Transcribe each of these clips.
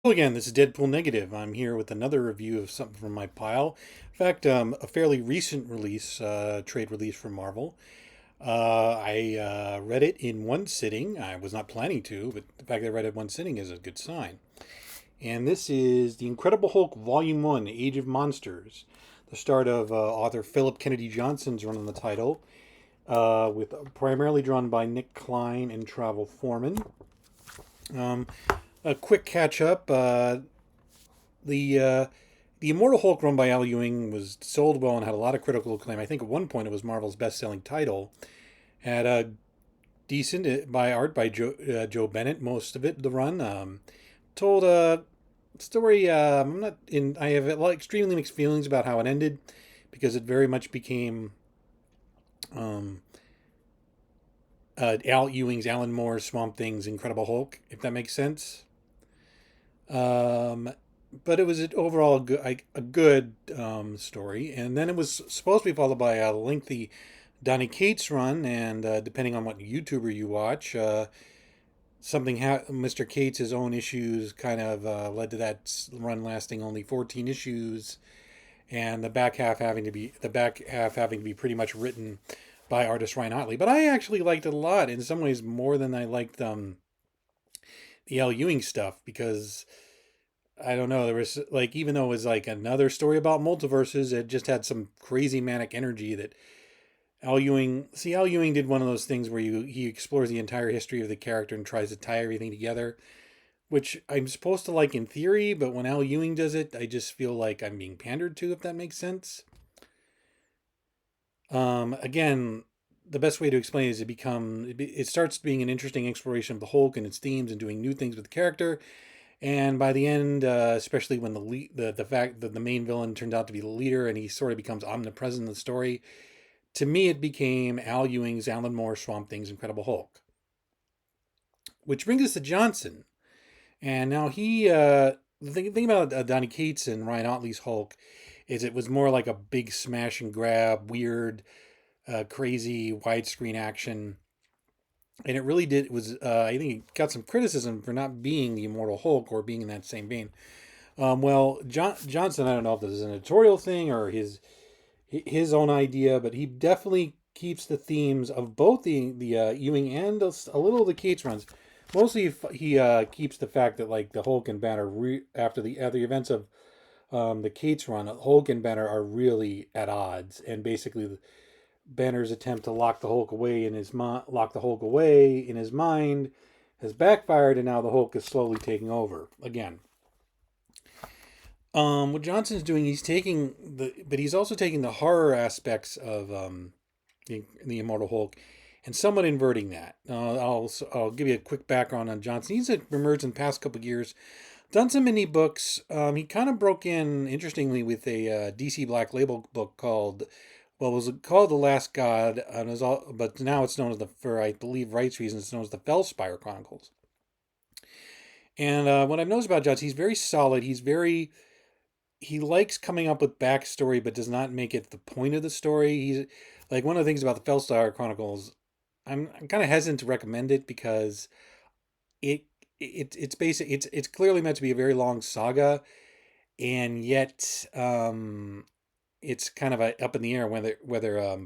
Hello again, this is Deadpool Negative. I'm here with another review of something from my pile. In fact, a fairly recent release, trade release from Marvel. I read it in one sitting. I was not planning to, but the fact that I read it in one sitting is a good sign. And this is The Incredible Hulk Volume 1, Age of Monsters. The start of author Philip Kennedy Johnson's run on the title, with primarily drawn by Nick Klein and Travel Foreman. Um, a quick catch up. The uh, the Immortal Hulk run by Al Ewing was sold well and had a lot of critical acclaim. I think at one point it was Marvel's best-selling title. Had a decent by art by Joe Bennett. Most of it, the run told a story. I'm not in. I have extremely mixed feelings about how it ended because it very much became um, Al Ewing's Alan Moore's Swamp Thing's Incredible Hulk, if that makes sense. Um, but it was overall a good story. And then it was supposed to be followed by a lengthy Donny Cates run, and depending on what YouTuber you watch, Mr. Cates' own issues kind of led to that run lasting only 14 issues, and the back half having to be pretty much written by artist Ryan Otley. But I actually liked it a lot, in some ways more than I liked the L Ewing stuff, because I don't know. There was like, even though it was like another story about multiverses, it just had some crazy manic energy that Al Ewing. See, Al Ewing did one of those things where he explores the entire history of the character and tries to tie everything together, which I'm supposed to like in theory, but when Al Ewing does it, I just feel like I'm being pandered to, if that makes sense. Again, the best way to explain it is it starts being an interesting exploration of the Hulk and its themes and doing new things with the character. And by the end, especially when the fact that the main villain turned out to be the leader and he sort of becomes omnipresent in the story, to me it became Al Ewing's Alan Moore Swamp Thing's Incredible Hulk. Which brings us to Johnson, and now the thing about Donny Cates and Ryan Otley's Hulk is it was more like a big smash and grab, weird, crazy widescreen action. And it really did. It was I think it got some criticism for not being the Immortal Hulk or being in that same vein. Well, Johnson, I don't know if this is an editorial thing or his own idea, but he definitely keeps the themes of both the Ewing and a little of the Cates runs. Mostly, he keeps the fact that like the Hulk and Banner after the events of the Cates run, Hulk and Banner are really at odds, and basically Banner's attempt to lock the Hulk away in his mind has backfired, and now the Hulk is slowly taking over again. What Johnson's doing, but he's also taking the horror aspects of the Immortal Hulk, and somewhat inverting that. I'll give you a quick background on Johnson. He's emerged in the past couple of years, done some mini books. He kind of broke in interestingly with a DC Black Label book called, well, it was called The Last God, but now it's known as for I believe rights reasons, it's known as the Fellspire Chronicles. And what I've noticed about Johnson, he's very solid. He likes coming up with backstory, but does not make it the point of the story. He's like, one of the things about the Fellstar Chronicles. I'm kind of hesitant to recommend it because it it's basic. It's clearly meant to be a very long saga, and yet it's kind of up in the air whether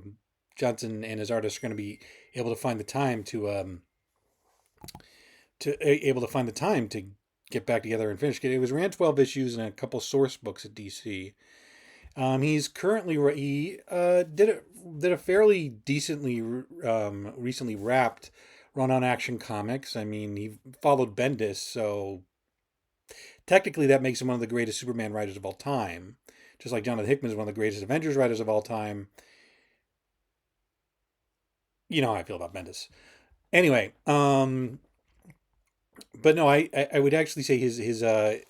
Johnson and his artists are going to be able to find the time to get back together and finish it. It was ran 12 issues and a couple source books at DC. He's currently he did a fairly decently recently wrapped run on Action Comics. I mean, he followed Bendis, so technically that makes him one of the greatest Superman writers of all time. Just like Jonathan Hickman is one of the greatest Avengers writers of all time. You know how I feel about Bendis. Anyway, but no, I would actually say his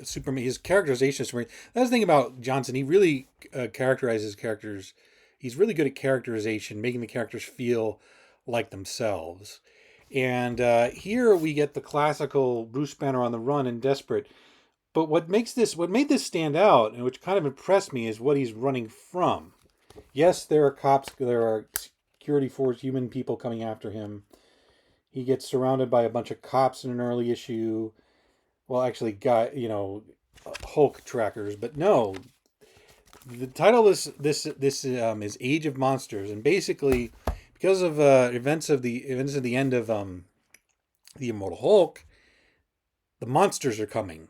Superman, his characterization is Superman. That's the thing about Johnson. He really characterizes characters. He's really good at characterization, making the characters feel like themselves. And here we get the classical Bruce Banner on the run and desperate. But what made this stand out, and which kind of impressed me, is what he's running from. Yes, there are cops, there are security force, human people coming after him. He gets surrounded by a bunch of cops in an early issue. well, actually, Hulk trackers, but no. The title of this is Age of Monsters, and basically, because of events of the end of the Immortal Hulk, the monsters are coming,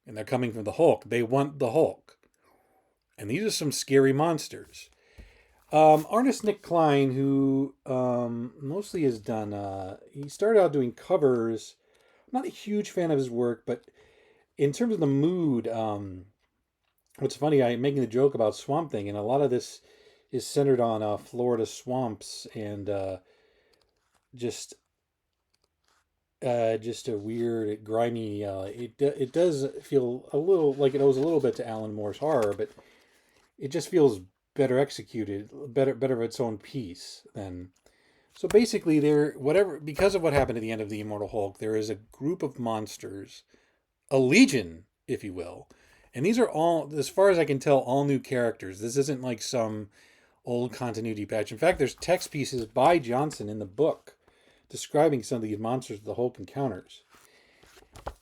and they're coming from the Hulk. They want the Hulk, and these are some scary monsters. Artist Nick Klein, who mostly has done, he started out doing covers. I'm not a huge fan of his work, but in terms of the mood, what's funny, I'm making the joke about Swamp Thing, and a lot of this is centered on Florida swamps and just just a weird, grimy. It does feel a little like it owes a little bit to Alan Moore's horror, but it just feels better executed, better of its own piece than. So basically, there whatever because of what happened at the end of the Immortal Hulk, there is a group of monsters, a legion, if you will, and these are all, as far as I can tell, all new characters. This isn't like some old continuity patch. In fact, there's text pieces by Johnson in the book describing some of these monsters the Hulk encounters.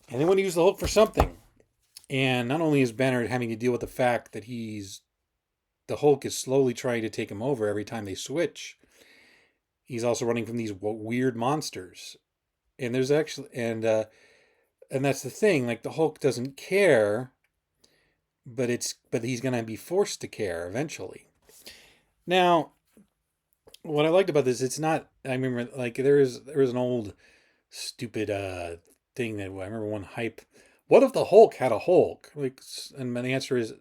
And they want to use the Hulk for something. And not only is Banner having to deal with the fact that the Hulk is slowly trying to take him over every time they switch, he's also running from these weird monsters. And there's actually and that's the thing, like the Hulk doesn't care, but he's going to be forced to care eventually. Now, what I liked about this, it's not. I remember like there was an old stupid thing that I remember one hype. What if the Hulk had a Hulk? Like, and the answer is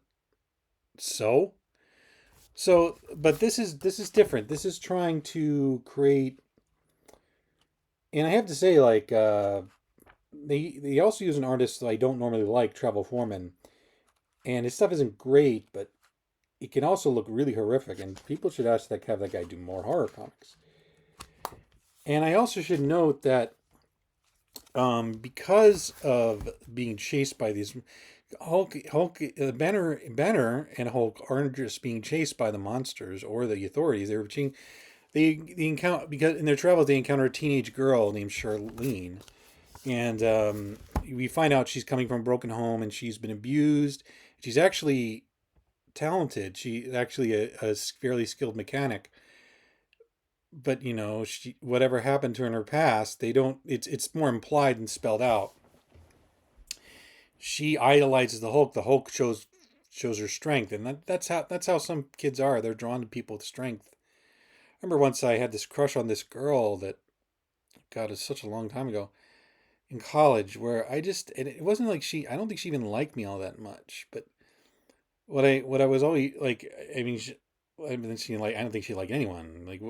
so. So, but this is different. This is trying to create, and I have to say, like, they also use an artist that I don't normally like, Travel Foreman, and his stuff isn't great, but it can also look really horrific. And people should have that guy do more horror comics. And I also should note that because of being chased by these Banner and Hulk aren't just being chased by the monsters or the authorities. They encounter, because in their travels they encounter a teenage girl named Charlene, and we find out she's coming from a broken home and she's been abused. She's actually talented. She's actually a fairly skilled mechanic, but whatever happened to her in her past, they don't. It's more implied than spelled out. She idolizes the Hulk. The Hulk shows her strength, and that's how some kids are. They're drawn to people with strength. I remember once I had this crush on this girl that, God, it's such a long time ago in college, where and it wasn't like I don't think she even liked me all that much, but what I was always like, I mean, I don't think she liked anyone. Like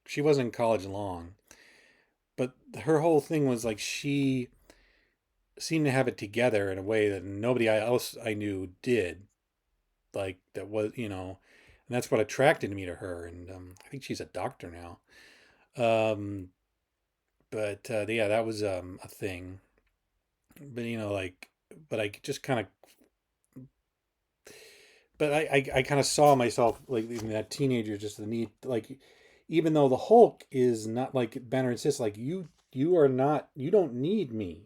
she wasn't in college long, but her whole thing was like she seemed to have it together in a way that nobody else I knew did. Like that was, and that's what attracted me to her. And I think she's a doctor now. Um, but yeah, that was a thing. But but I just kind of, but I kind of saw myself like in that teenager, just the need, like, even though the Hulk is not, like Banner insists, like you are not, you don't need me.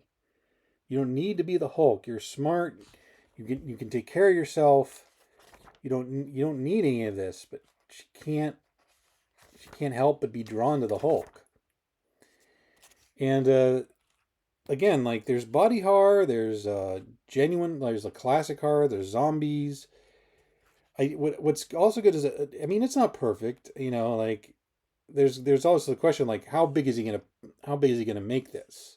You don't need to be the Hulk. You're smart. You can take care of yourself. You don't need any of this. But she can't help but be drawn to the Hulk. And again, like there's body horror, there's there's a classic horror, there's zombies. What's also good is, I mean, it's not perfect. Like there's also the question, like how big is he gonna make this?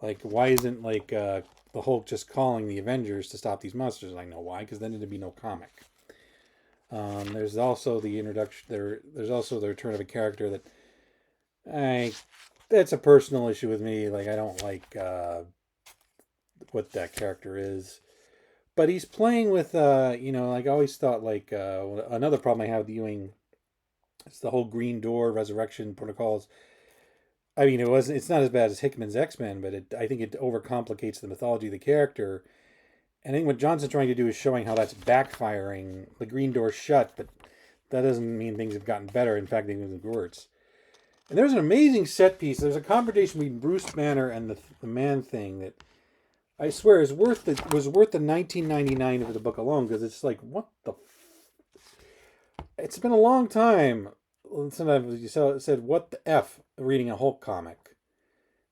Like, why isn't like the Hulk just calling the Avengers to stop these monsters? I know why, because then it'd be no comic. There's also the introduction. There's also the return of a character that I. That's a personal issue with me. Like, I don't like what that character is, but he's playing with. Like I always thought, like another problem I have viewing. It's the whole Green Door resurrection protocols. I mean, it's not as bad as Hickman's X-Men, but I think it overcomplicates the mythology of the character. And I think what Johnson's trying to do is showing how that's backfiring. The Green Door's shut, but that doesn't mean things have gotten better. In fact, they've gotten worse. And there's an amazing set piece. There's a confrontation between Bruce Banner and the Man-Thing that I swear, it's worth it was worth the 19.99 for the book alone because it's like what the. It's been a long time since I've said what the f reading a Hulk comic.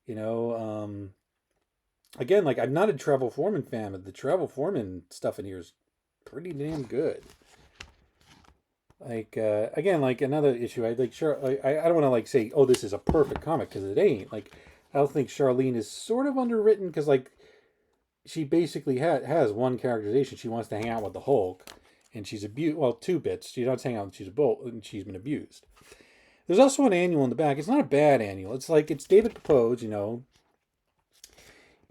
You know, again, like I'm not a Travel Foreman fan, but the Travel Foreman stuff in here is pretty damn good. Like again, like another issue, I like sure I don't want to like say oh this is a perfect comic because it ain't. Like I don't think Charlene is sort of underwritten because like she basically has one characterization. She wants to hang out with the Hulk, and she's abused. Well, two bits. She doesn't hang out. She's a bull, and she's been abused. There's also an annual in the back. It's not a bad annual. It's like it's David Pepose,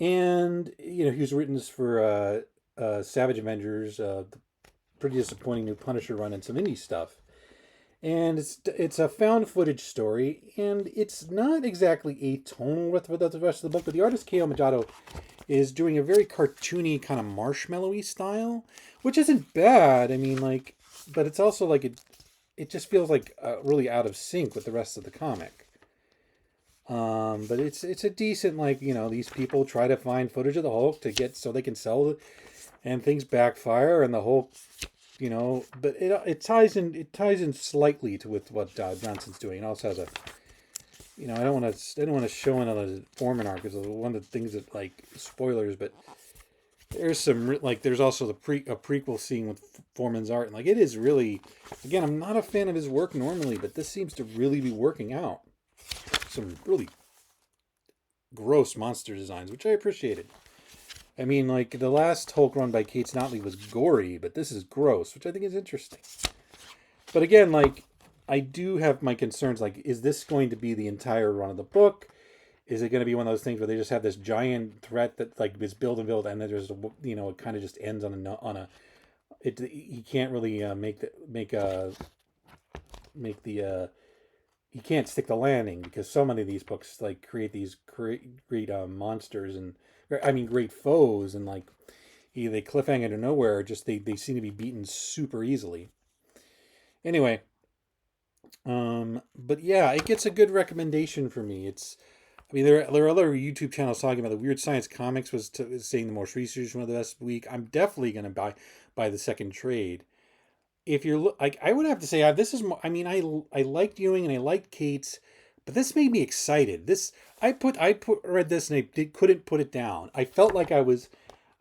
and he was written this for Savage Avengers, the pretty disappointing new Punisher run, and some indie stuff. And it's a found footage story, and it's not exactly atonal with the rest of the book. But the artist Caio Majado is doing a very cartoony kind of marshmallowy style, which isn't bad. I mean, like, but it's also like it just feels like really out of sync with the rest of the comic. But it's a decent like these people try to find footage of the Hulk to get so they can sell it, and things backfire, and the Hulk, but it ties in slightly to with what Johnson's doing. It also has a I don't want to show another Foreman arc because one of the things that like spoilers, but there's some like there's also a prequel scene with Foreman's art, and like it is really, again, I'm not a fan of his work normally, but this seems to really be working out. Some really gross monster designs, which I appreciated. I mean, like the last Hulk run by Kate Snotley was gory, but this is gross, which I think is interesting. But again, like I do have my concerns. Like, is this going to be the entire run of the book? Is it going to be one of those things where they just have this giant threat that like is build and build, and then there's it kind of just ends he can't really make the he can't stick the landing because so many of these books like create these great monsters and I mean great foes, and like either they cliffhanger to nowhere or just they seem to be beaten super easily. Anyway, but yeah, it gets a good recommendation for me. I mean, there are other YouTube channels talking about the Weird Science Comics was saying the most recent one of the best week. I'm definitely gonna buy the second trade. If you're like, I would have to say this is. I mean, I liked Ewing and I liked Kate's, but this made me excited. I read this and couldn't put it down. I felt like I was.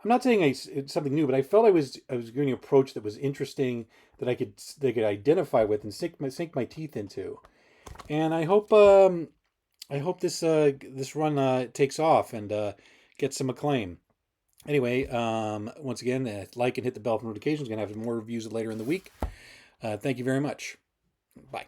I'm not saying it's something new, but I felt I was going to approach that was interesting that they could identify with and sink my teeth into. And I hope this run takes off and gets some acclaim. Anyway, once again, like and hit the bell for notifications. Going to have more reviews later in the week. Thank you very much. Bye.